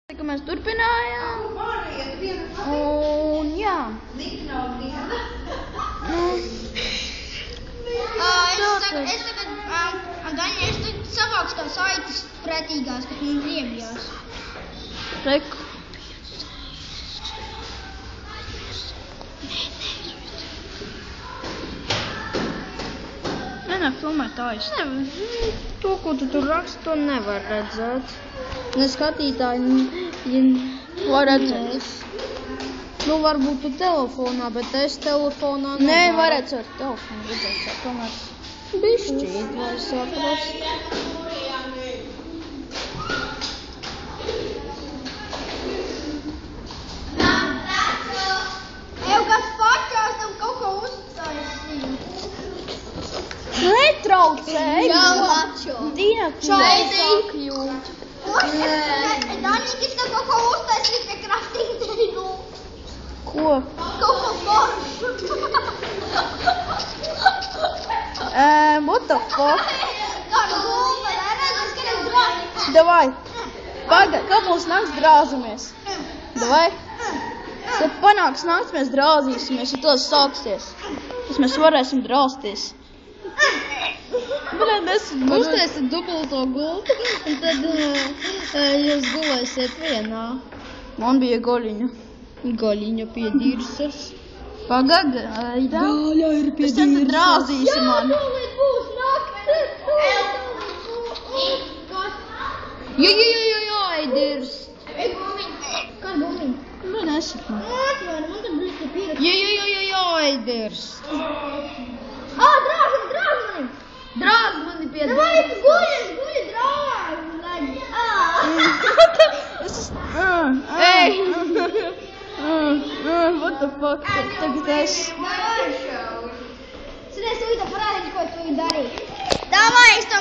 Ka mēs turpinājām. Un jā. Es tagad savākšu tās aitas pretīgās, kas man riebjās. Reku. Nē, filmē tā īsti. To, ko tu tur raksti, to nevar redzēt. Ne skatītāji var redzēt. Nu, varbūt tu telefonā, bet es telefonā nevaru. Nē, varētu ar telefonu redzēt, tomēr bišķīt var saprast. Kas pačās tam kaut ko uztaisīja. Netraucēji! Jā, mačo. Dina, čaidī! Danīgis tam kaut ko uztaisīja pie kraftīteļu. Ko? Kaut ko foršu. What the fuck? Kādu gulba, neredz, ka es drāzu. Davai! Pagad, kā mums nakts drāzamies? Davai! Kad panāks nakts, mēs drāzīsimies, ja tos sāksies. Tad mēs varēsim drāsties. Mēs uztaisim dubulto gultu, un tad jūs gulēsiet vienā. Man bija goļiņa. Goļiņa pie dirsas. Pagad, Aida. Gaļa ir pie dirsas. Tad drāzīsi man. Jā, būs naktis. Jā, Aidirst. Kāda gumiņa? Nu, nesaka. Man tad blīka pierakst. Jā, Aidirst. Drāz mani! Drāz mani pie dirsas. Vai tu guļi, drāz mani! Ej! What the fuck? Tagad es... Sinies, tu parādīšu, ko tu darīji. Davai, es to